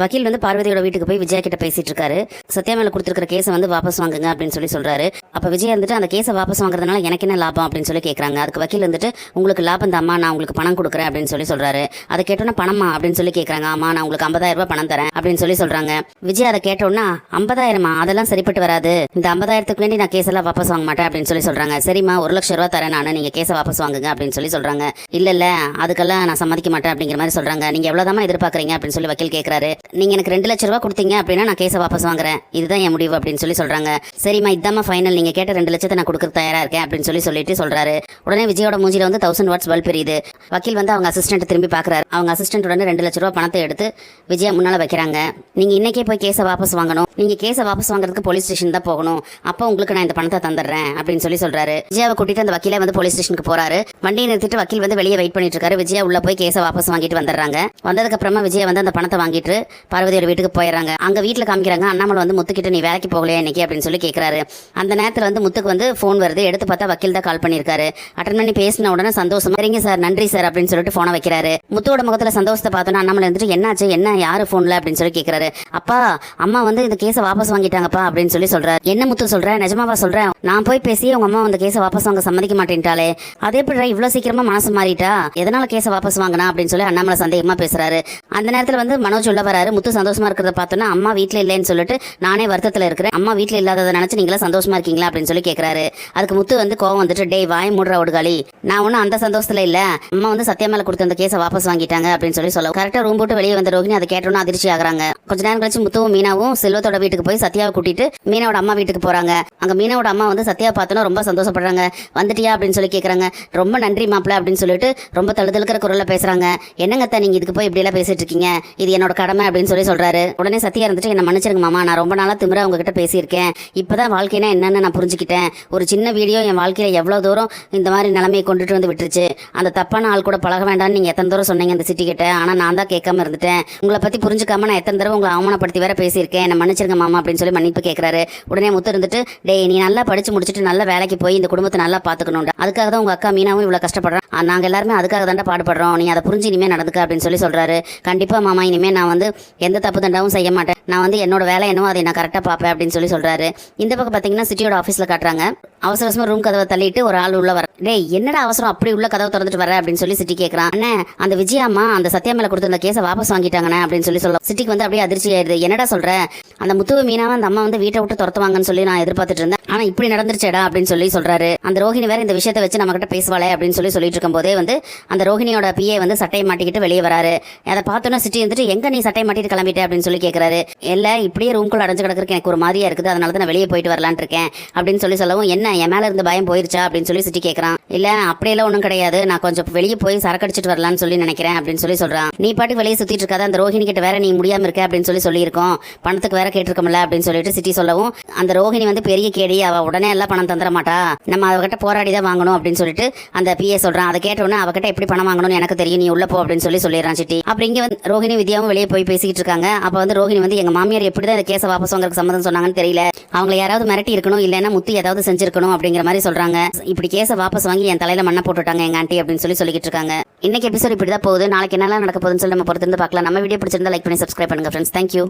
வக்கீல் வந்து பார்வதியோட வீட்டுக்கு போய் விஜயா கிட்ட பேசிட்டு இருக்காரு. சத்யா மேல கொடுத்துருக்கிற கேஸை வந்து வாபஸ் வாங்குங்க அப்படின்னு சொல்றாரு. அப்ப விஜயா இருந்துட்டு அந்த கேஸை வாபஸ் வாங்குறதுனால எனக்கு என்ன லாபம் அப்படின்னு சொல்லி கேட்கறாங்க. அதுக்கு வக்கீல் வந்துட்டு உங்களுக்கு லாபம் தான் அம்மா, நான் உங்களுக்கு பணம் கொடுக்குறேன் அப்படின்னு சொல்றாரு. அதை கேட்டோன்னா பணமா அப்படின்னு சொல்லி கேட்கறாங்க. ஆமா, நான் உங்களுக்கு 50,000 ரூபாய் பணம் தரேன் அப்படின்னு சொல்றாங்க. விஜயா அதை கேட்டோன்னா 50,000மா, அதெல்லாம் சரிப்பட்டு வராது, இந்த 50,000க்கு வேண்டி நான் கேஸ் எல்லாம் வாபஸ் வாங்க மாட்டேன் அப்படின்னு சொல்றாங்க. சரிம்மா, 1,00,000 ரூபாய் தரேன் நான், நீங்க கேஸை வாபஸ் வாங்குங்க அப்படின்னு சொல்றாங்க. இல்ல அதுக்கெல்லாம் நான் சம்மதிக்க மாட்டேன் அப்படிங்கிற மாதிரி சொல்றாங்க. நீங்க எவ்வளவுதான் எதிர்பார்க்கறீங்க அப்படின்னு சொல்லி வக்கீல் கேட்கறாரு. நீங்க எனக்கு 2,00,000 ரூபாய் கொடுத்தீங்க அப்படின்னா நான் கேஸை வாபஸ் வாங்குறேன், இதுதான் என் முடிவு அப்படின்னு சொல்றாங்க. சரிம்மா, இதாம்மா ஃபைனல், நீங்க கேட்ட 2 லட்சத்தை நான் கொடுக்க தயாரா இருக்கேன் அப்படின்னு சொல்லிட்டு சொல்றாரு. உடனே விஜயோட மூஞ்சில வந்து 1000 வாட்ஸ் பல்ப் எரியுது. வக்கீல் வந்து அவங்க அசிஸ்டன்ட் திரும்பி பாக்குறாரு. அவங்க அசிஸ்டன்ட் உடனே 2,00,000 ரூபாய் பணத்தை எடுத்து விஜயா முன்னால வைக்கிறாங்க. நீங்க இன்னைக்கே போய் கேஸை வாபஸ் வாங்கணும், நீங்க கேஸை வாபஸ் வாங்குறதுக்கு போலீஸ் ஸ்டேஷன் தான் போகணும், அப்போ உங்களுக்கு நான் இந்த பணத்தை தந்துடுறேன் அப்படின்னு சொல்றாரு. விஜயாவை கூட்டிட்டு அந்த வக்கீலே வந்து போலீஸ் ஸ்டேஷனுக்கு போறாரு. வண்டியை நிறுத்திட்டு வக்கீல் வந்து வெளியே வெயிட் பண்ணிட்டு இருக்காரு. விஜயா உள்ள போய் கேஸை வாபஸ் வாங்கிட்டு வந்துடுறாங்க. வந்ததுக்கு அப்புறமா விஜயா வந்து அந்த பணத்தை வாங்கிட்டு பார்வதியோட வீட்டுக்கு போயிடறாங்க. அங்க வீட்டுல காமிக்கிறாங்க, அண்ணாமலை வந்து முத்துக்கிட்ட நீ வேலைக்கு போகலையா இன்னைக்கு அப்படின்னு சொல்லி கேட்கறாரு. அந்த நேரத்துல வந்து முத்துக்கு வந்து போன் வருது. எடுத்து பார்த்தா வக்கீல் தான் கால் பண்ணிருக்காரு. அட்டன் பண்ணி பேசின உடனே சந்தோஷமா சரிங்க சார், நன்றி சார் அப்படின்னு சொல்லிட்டு போனை வைக்கிறாரு. முத்துவோட முகத்துல சந்தோஷத்தை பார்த்தோன்னா அண்ணாமலை வந்துட்டு என்னாச்சு, என்ன யாரு போன்ல அப்படின்னு சொல்லி கேட்கறாரு. அப்பா, அம்மா வந்து இந்த கேஸை வாபஸ் வாங்கிட்டாங்கப்பா அப்படின்னு சொல்றாரு. என்ன முத்து சொல்றேன், நிஜமாவா சொல்றேன், நான் போய் பேசி உங்க அம்மா அந்த கேஸை வாபஸ் வாங்க சம்மதிக்க மாட்டேன்ட்டாலே, அதே எப்படி இவ்வளவு சீக்கிரமா மனசு மாறிட்டா, எதனால கேஸை வாபஸ் வாங்கினா அப்படின்னு சொல்லி அண்ணாமலை சந்தேகமா பேசுறாரு. அந்த நேரத்துல வந்து மனோஜ் உள்ள வராரு. முத்து சந்தோஷமா இருக்கிறத பார்த்தோன்னா அம்மா வீட்டுல இல்லைன்னு சொல்லிட்டு நானே வருத்தத்துல இருக்கிறேன், அம்மா வீட்டுல இல்லாததை நினைச்சு நீங்களா சந்தோஷமா இருக்கீங்களா அப்படின்னு சொல்லி கேட்கறாரு. அதுக்கு முத்து வந்து கோவம் வந்துட்டு, டேய் வாய் மூடுற ஒடுகாலி, நான் ஒன்னும் அந்த சந்தோஷத்துல இல்ல, அம்மா வந்து சத்யா மேல கொடுத்த அந்த கேஸை வாபஸ் வாங்கிட்டாங்க அப்படின்னு சொல்ல கரெக்டா ரூம் போட்டு வெளியே வந்த ரோகிணி அதை கேட்டோன்னு அதிர்ச்சி ஆகுறாங்க. கொஞ்ச நேரம் கழிச்சு முத்துவும் மீனாவும் செல்வத்தோட வீட்டுக்கு போய் சத்யாவை கூட்டிட்டு மீனாவோட அம்மா வீட்டுக்கு போறாங்க. அங்க மீனாவோட அம்மா வந்து சத்யாவை பார்த்தோன்னா ரொம்ப சந்தோஷப்படுறாங்க. வந்துட்டியா அப்படின்னு சொல்லி கேட்கறாங்க. ரொம்ப நன்றி மாப்பிள்ள அப்படின்னு சொல்லிட்டு ரொம்ப தழுதழுக்கிற குரல்ல பேசுறாங்க. என்னங்கத்த நீங்க இதுக்கு போய் இப்படி எல்லாம் பேசிட்டு இருக்கீங்க, இது என்னோட கடமை அப்படின்னு சொல்றாரு. உடனே சத்யா இருந்துட்டு, என்ன மன்னிச்சிருங்க மாமா, நான் ரொம்ப நாளா திமிரா உங்ககிட்ட பேசியிருக்கேன், இப்பதான் வாழ்க்கைனா என்னன்னு நான் புரிஞ்சுக்கிட்டேன், ஒரு சின்ன வீடியோ என் வாழ்க்கையில எவ்வளவு தூரம் இந்த மாதிரி நிலைமையை கொண்டுட்டு வந்து விட்டுருச்சு, அந்த தப்பான ஆள் கூட பழக வேண்டாம்னு நீங்க எத்தனை தூரம் சொன்னீங்க இந்த சிட்டி கிட்ட, ஆனா நான் தான் கேட்காம இருந்துட்டேன், உங்களை பத்தி புரிஞ்சுக்காம நான் எத்தனை தடவை உங்களை அவமானப்படுத்தி வேற பேசியிருக்கேன், என்ன மன்னிச்சிருங்க மாமா அப்படின்னு சொல்லி மன்னிப்பு கேட்கறாரு. உடனே முத்து இருந்துட்டு, டேய் நீ நல்லா படிச்சு முடிச்சுட்டு நல்ல வேலைக்கு போய் இந்த குடும்பத்தை நல்லா பாத்துக்கணும், அதுக்காக தான் உங்க அக்கா மீனாவும் இவ்வளவு கஷ்டப்படுறோம், நாங்க எல்லாருமே அதுக்காக தான் பாடுபடுறோம், நீ அதை புரிஞ்சு இனிமே நடந்துக்க அப்படின்னு சொல்றாரு. கண்டிப்பா மாமா, இனிமே நான் வந்து எந்த தப்பு தண்டாவும் செய்ய மாட்டேன், நான் வந்து என்னோட வேலை என்னவோ அதை நான் கரெக்டா பாப்பேன் அப்படின்னு சொல்றாரு. இந்த பக்கம் பாத்தீங்கன்னா சிட்டியோட ஆபீஸ்ல காட்டுறாங்க. அவசர அவசரமா ரூம் கதவை தள்ளிட்டு ஒரு ஆள் உள்ள வர. டேய் என்னடா அவசரம், அப்படி உள்ள கதவை திறந்துட்டு வர அப்படின்னு சொல்லி சிட்டி கேட்கறான். அண்ணே, அந்த விஜயாம்மா அந்த சத்யா மேல கொடுத்திருந்த கேஸை வாபஸ் வாங்கிட்டாங்கண்ணே அப்படின்னு சொல்ல சிட்டிக்கு வந்து அப்படியே அதிர்ச்சி ஆயிடுது. என்னடா சொல்ற, அந்த முத்துவ மீனாவை அந்த அம்மா வந்து வீட்டை விட்டு துரத்துவாங்கன்னு சொல்லி நான் எதிர்பார்த்துட்டு இருந்தேன், ஆனா இப்படி நடந்துருச்சேடா அப்படின்னு சொல்றாரு. அந்த ரோஹிணி வேற இந்த விஷயத்தை வச்சு நம்ம கிட்ட பேசுவாளே அப்படின்னு சொல்லிட்டு இருக்கும் போதே வந்து அந்த ரோஹிணியோட பிஏ வந்து சட்டையை மாட்டிக்கிட்டு வெளியே வராரு. அதை பார்த்தோன்னா சிட்டி வந்துட்டு, எங்க நீ சட்டையை மாட்டிட்டு கிளம்பிட்டே அப்படின்னு சொல்லி கேட்கறாரு. இல்ல இப்படியே ரூம்குள்ள அடைஞ்சு கிடக்கு எனக்கு ஒரு மாதிரியா இருக்குது, அதனால தான் நான் வெளியே போயிட்டு வரலான் இருக்கேன் அப்படின்னு சொல்லவும், என்ன என் மேல இருந்த பயம் போயிருச்சா அப்படின்னு சொல்லி சிட்டி கேட்கறான். இல்ல அப்படியெல்லாம் ஒன்றும் கிடையாது, நான் கொஞ்சம் வெளியே போய் சரக்கு அடிச்சிட்டு வரலான்னு சொல்லி நினைக்கிறேன் அப்படின்னு சொல்றான். நீ பாட்டுக்கு வெளியே சுத்திட்டு இருக்காத, அந்த ரோஹிணி கிட்ட வேற நீ முடியாம இருக்க அப்படின்னு சொல்லியிருக்கோம், பணத்துக்கு வேற கேட்டிருக்கோம்ல அப்படின்னு சொல்லிட்டு சிட்டி சொல்லவும், அந்த ரோஹிணி வந்து பெரிய கேடி, அவ உடனே எல்லாம் பணம் தந்துட மாட்டா, நம்ம அவகிட்ட போராடி தான் வாங்கணும் அப்படின்னு சொல்லிட்டு அந்த பிஏ சொல்றான். அதை கேட்டோன்னு அவகிட்ட எப்படி பணம் வாங்கணும்னு எனக்கு தெரியும், நீ உள்ள போ அப்படின்னு சொல்லிடுறான் சிட்டி. அப்படி இங்க வந்து ரோஹிணி வித்யாவும் வெளியே போய் பேசிக்கிட்டு இருக்காங்க. அப்ப வந்து ரோஹிணி வந்து, எங்க மாமியார் எப்படிதான் இந்த கேஸை வாபஸ் வாங்குறதுக்கு சம்மதம் சொன்னாங்கன்னு தெரியல, அவங்க யாராவது மிரட்டி இருக்கணும், இல்லைன்னா முத்து ஏதாவது செஞ்சிருக்கணும் அப்படிங்கிற மாதிரி சொல்றாங்க. இப்படி கேஸை வாபஸ் வாங்கி என் தலையில மண்ணை போட்டுட்டாங்க எங்க ஆண்டி அப்படின்னு சொல்லிக்கிட்டு இருக்காங்க. இன்னைக்கு எபிசோட் இப்படிதான் போகுது. நாளைக்கு என்னெல்லாம் நடக்க போகுதுன்னு சொல்லி நம்ம பொறுத்திருந்து பார்க்கலாம். நம்ம வீடியோ பிடிச்சிருந்தா லைக் பண்ணி சப்ஸ்கிரைப் பண்ணுங்க ஃப்ரெண்ட்ஸ். தேங்க்யூ.